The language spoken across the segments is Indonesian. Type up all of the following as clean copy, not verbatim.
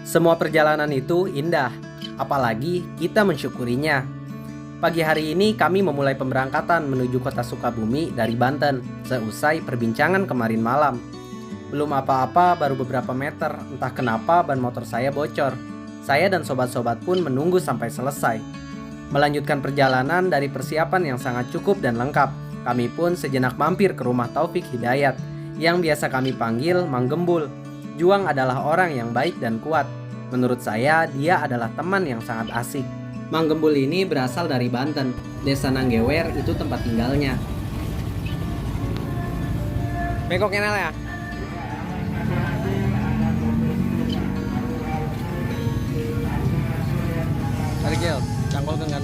Semua perjalanan itu indah, apalagi kita mensyukurinya. Pagi hari ini kami memulai pemberangkatan menuju kota Sukabumi dari Banten, seusai perbincangan kemarin malam. Belum apa-apa, baru beberapa meter, entah kenapa ban motor saya bocor. Saya dan sobat-sobat pun menunggu sampai selesai. Melanjutkan perjalanan dari persiapan yang sangat cukup dan lengkap, kami pun sejenak mampir ke rumah Taufik Hidayat, yang biasa kami panggil Mang Gembul. Juang adalah orang yang baik dan kuat. Menurut saya, dia adalah teman yang sangat asik. Mang Gembul ini berasal dari Banten. Desa Nanggewer itu tempat tinggalnya. Bengkok kenal ya? Tarikil, cangkol kan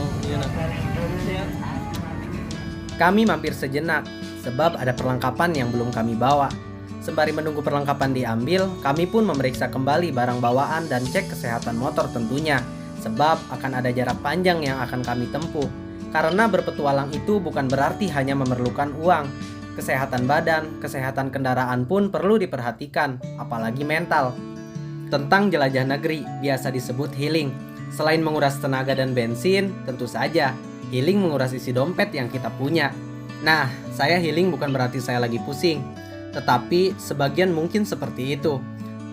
Kami mampir sejenak, sebab ada perlengkapan yang belum kami bawa. Sembari menunggu perlengkapan diambil, kami pun memeriksa kembali barang bawaan dan cek kesehatan motor tentunya, sebab akan ada jarak panjang yang akan kami tempuh. Karena berpetualang itu bukan berarti hanya memerlukan uang. Kesehatan badan, kesehatan kendaraan pun perlu diperhatikan, apalagi mental. Tentang jelajah negeri, biasa disebut healing. Selain menguras tenaga dan bensin, tentu saja healing menguras isi dompet yang kita punya. Nah, saya healing bukan berarti saya lagi pusing, tetapi sebagian mungkin seperti itu.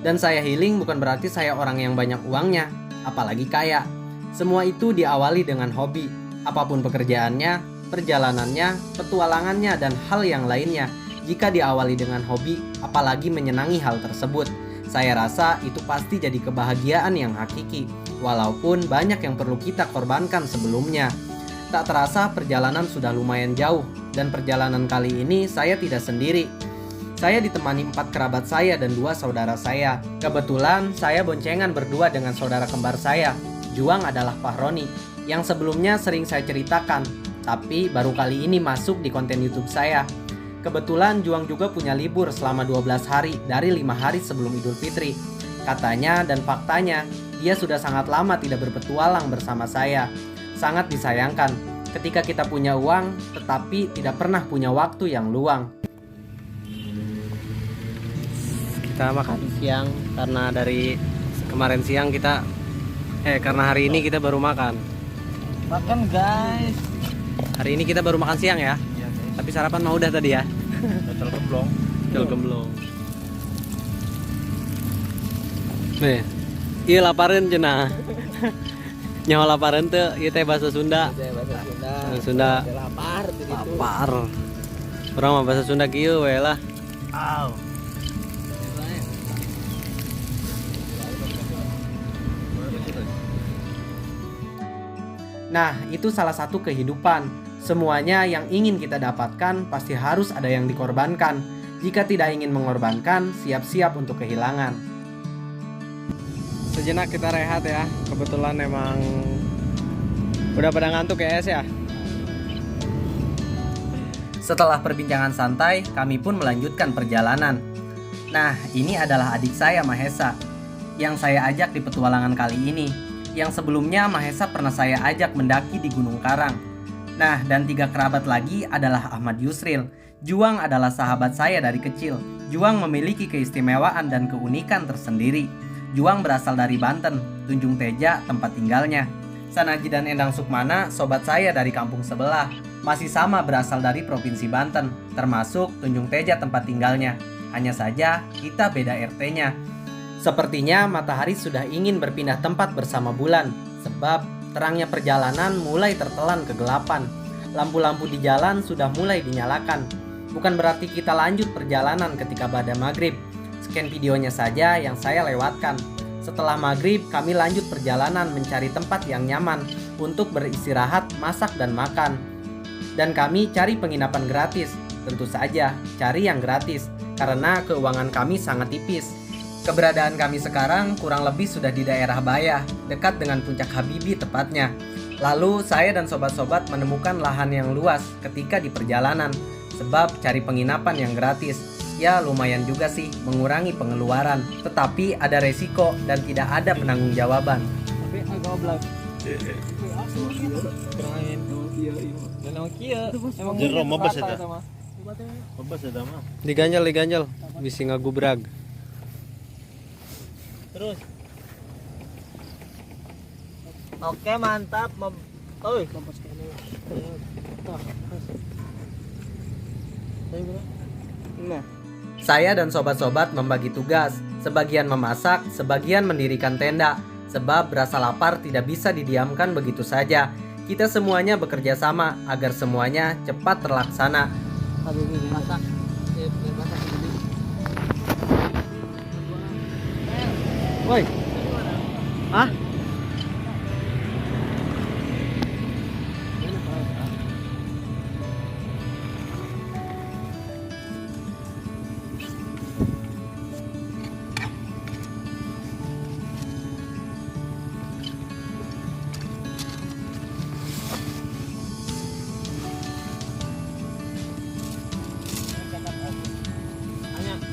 Dan saya healing bukan berarti saya orang yang banyak uangnya, apalagi kaya. Semua itu diawali dengan hobi. Apapun pekerjaannya, perjalanannya, petualangannya, dan hal yang lainnya. Jika diawali dengan hobi, apalagi menyenangi hal tersebut, saya rasa itu pasti jadi kebahagiaan yang hakiki. Walaupun banyak yang perlu kita korbankan sebelumnya. Tak terasa perjalanan sudah lumayan jauh. Dan perjalanan kali ini saya tidak sendiri. Saya ditemani 4 kerabat saya dan 2 saudara saya. Kebetulan saya boncengan berdua dengan saudara kembar saya. Juang adalah Fahroni, yang sebelumnya sering saya ceritakan, tapi baru kali ini masuk di konten YouTube saya. Kebetulan Juang juga punya libur selama 12 hari dari 5 hari sebelum Idul Fitri. Katanya dan faktanya, dia sudah sangat lama tidak berpetualang bersama saya. Sangat disayangkan ketika kita punya uang, tetapi tidak pernah punya waktu yang luang. Kita makan siang karena dari kemarin siang karena hari ini kita baru makan. Makan guys. Hari ini kita baru makan siang ya. Iya, guys. Tapi sarapan mau udah tadi ya. Betul gemblong. Betul gemblong. Nih, iya laparan cenah. Nyawa laparan tuh, iya teh bahasa Sunda. Bahasa Sunda. Bahasa Sunda. Lapar tuh gitu. Lapar. Orang mah bahasa Sunda kieu we lah. Aw. Nah, itu salah satu kehidupan. Semuanya yang ingin kita dapatkan pasti harus ada yang dikorbankan. Jika tidak ingin mengorbankan, siap-siap untuk kehilangan. Sejenak kita rehat ya. Kebetulan emang udah pada ngantuk ya Es ya. Setelah perbincangan santai, kami pun melanjutkan perjalanan. Nah, ini adalah adik saya Mahesa, yang saya ajak di petualangan kali ini. Yang sebelumnya Mahesa pernah saya ajak mendaki di Gunung Karang. Nah, dan 3 kerabat lagi adalah Ahmad Yusril. Juang adalah sahabat saya dari kecil. Juang memiliki keistimewaan dan keunikan tersendiri. Juang berasal dari Banten, Tunjung Teja tempat tinggalnya. Sanaji dan Endang Sukmana, sobat saya dari kampung sebelah, masih sama berasal dari Provinsi Banten, termasuk Tunjung Teja tempat tinggalnya. Hanya saja kita beda RT-nya. Sepertinya matahari sudah ingin berpindah tempat bersama bulan, sebab terangnya perjalanan mulai tertelan kegelapan. Lampu-lampu di jalan sudah mulai dinyalakan. Bukan berarti kita lanjut perjalanan ketika pada maghrib. Scan videonya saja yang saya lewatkan. Setelah maghrib, kami lanjut perjalanan mencari tempat yang nyaman untuk beristirahat, masak, dan makan. Dan kami cari penginapan gratis. Tentu saja, cari yang gratis, karena keuangan kami sangat tipis. Keberadaan kami sekarang kurang lebih sudah di daerah Bayah, dekat dengan Puncak Habibie tepatnya. Lalu saya dan sobat-sobat menemukan lahan yang luas ketika di perjalanan, sebab cari penginapan yang gratis. Ya lumayan juga sih mengurangi pengeluaran, tetapi ada resiko dan tidak ada penanggung-jawaban. Tapi agak oblak. Jero mabas eta. Mabas eta mah. Diganjal, bisa ngagubrag. Terus Oke, mantap. Oi. Nah, Saya dan sobat-sobat membagi tugas, sebagian memasak, sebagian mendirikan tenda. Sebab rasa lapar tidak bisa didiamkan begitu saja. Kita semuanya bekerja sama agar semuanya cepat terlaksana. habis ini masak. Masak ini. Woi. Hah?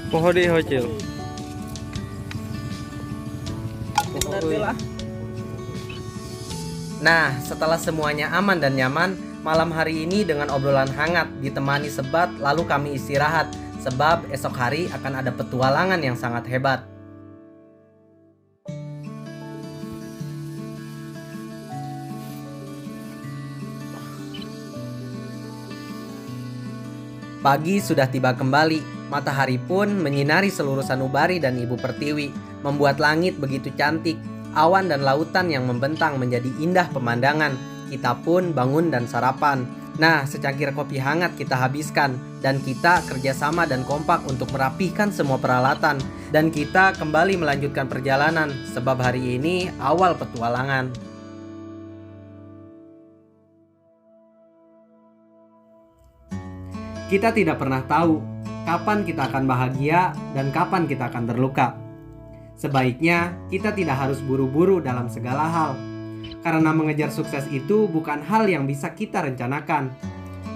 Pohon di hocil. Nah, setelah semuanya aman dan nyaman, malam hari ini dengan obrolan hangat ditemani sebat, lalu kami istirahat. Sebab esok hari akan ada petualangan yang sangat hebat. Pagi sudah tiba kembali, matahari pun menyinari seluruh sanubari dan Ibu Pertiwi, membuat langit begitu cantik, awan dan lautan yang membentang menjadi indah pemandangan. Kita pun bangun dan sarapan. Nah, secangkir kopi hangat kita habiskan, dan kita kerjasama dan kompak untuk merapihkan semua peralatan. Dan kita kembali melanjutkan perjalanan, sebab hari ini awal petualangan. Kita tidak pernah tahu kapan kita akan bahagia dan kapan kita akan terluka. Sebaiknya kita tidak harus buru-buru dalam segala hal, karena mengejar sukses itu bukan hal yang bisa kita rencanakan.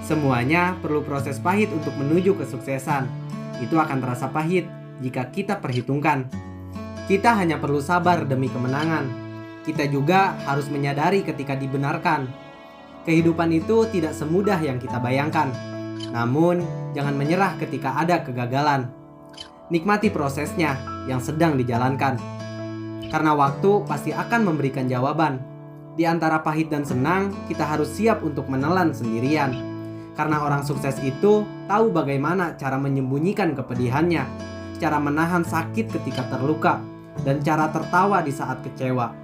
Semuanya perlu proses pahit untuk menuju kesuksesan. Itu akan terasa pahit jika kita perhitungkan. Kita hanya perlu sabar demi kemenangan. Kita juga harus menyadari ketika dibenarkan. Kehidupan itu tidak semudah yang kita bayangkan. Namun, jangan menyerah ketika ada kegagalan. Nikmati prosesnya yang sedang dijalankan. Karena waktu pasti akan memberikan jawaban. Di antara pahit dan senang, kita harus siap untuk menelan sendirian. Karena orang sukses itu tahu bagaimana cara menyembunyikan kepedihannya, cara menahan sakit ketika terluka, dan cara tertawa di saat kecewa.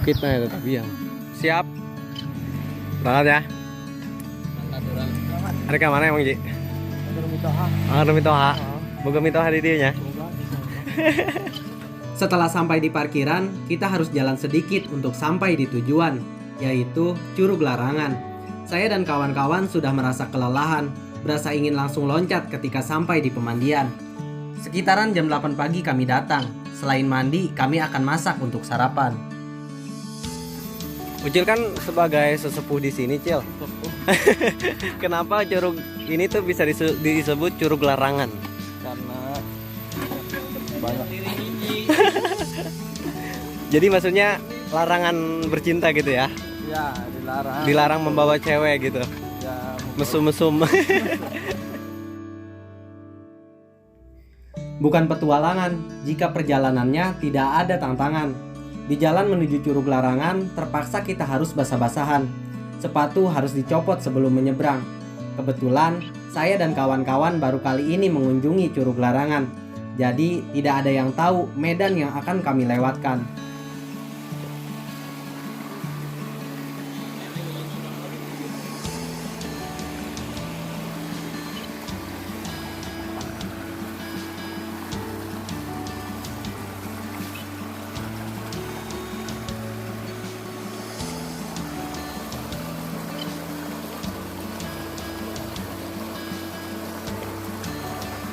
Bukitnya tetap yang siap banget ya. Ada ke mana emang Ji? Ada mitoha. Boga mitoha di dia nya. Setelah sampai di parkiran, kita harus jalan sedikit untuk sampai di tujuan, yaitu Curug Larangan. Saya dan kawan-kawan sudah merasa kelelahan, berasa ingin langsung loncat ketika sampai di pemandian. Sekitaran jam 8 pagi kami datang. Selain mandi, kami akan masak untuk sarapan. Ucil kan sebagai sesepuh di sini, Cil. Kenapa curug ini tuh bisa disebut Curug Larangan? karena banyak Jadi maksudnya larangan bercinta gitu ya? ya dilarang. Dilarang membawa cewek gitu. Ya, Mesum-mesum. Bukan petualangan jika perjalanannya tidak ada tantangan. Di jalan menuju Curug Larangan, terpaksa kita harus basah-basahan. Sepatu harus dicopot sebelum menyeberang. Kebetulan, saya dan kawan-kawan baru kali ini mengunjungi Curug Larangan. Jadi, tidak ada yang tahu medan yang akan kami lewatkan.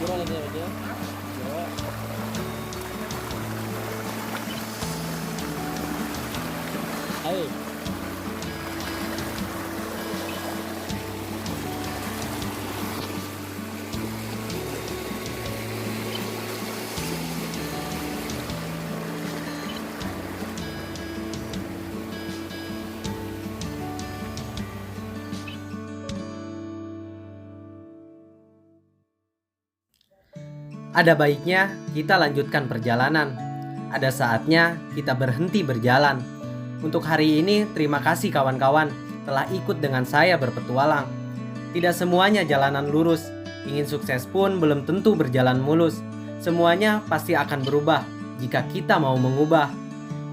Kurang aja aja. Ayo. Ada baiknya kita lanjutkan perjalanan. Ada saatnya kita berhenti berjalan. Untuk hari ini, terima kasih kawan-kawan telah ikut dengan saya berpetualang. Tidak semuanya jalanan lurus. Ingin sukses pun belum tentu berjalan mulus. Semuanya pasti akan berubah jika kita mau mengubah.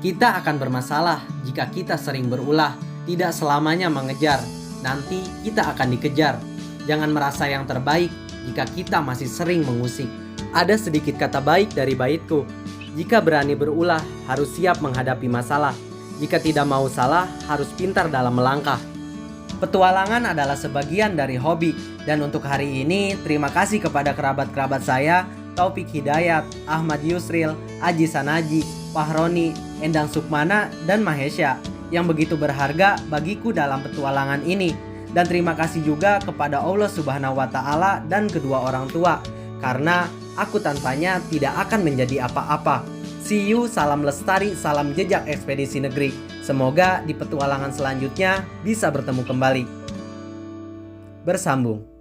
Kita akan bermasalah jika kita sering berulah. Tidak selamanya mengejar. Nanti kita akan dikejar. Jangan merasa yang terbaik jika kita masih sering mengusik. Ada sedikit kata baik dari baitku. Jika berani berulah, harus siap menghadapi masalah. Jika tidak mau salah, harus pintar dalam melangkah. Petualangan adalah sebagian dari hobi. Dan untuk hari ini, terima kasih kepada kerabat-kerabat saya, Taufik Hidayat, Ahmad Yusril, Aji Sanaji, Fahroni, Endang Sukmana, dan Mahesya, yang begitu berharga bagiku dalam petualangan ini. Dan terima kasih juga kepada Allah Subhanahu wa Ta'ala dan kedua orang tua, karena aku tanpanya tidak akan menjadi apa-apa. See you, salam lestari, salam jejak ekspedisi negeri. Semoga di petualangan selanjutnya bisa bertemu kembali. Bersambung.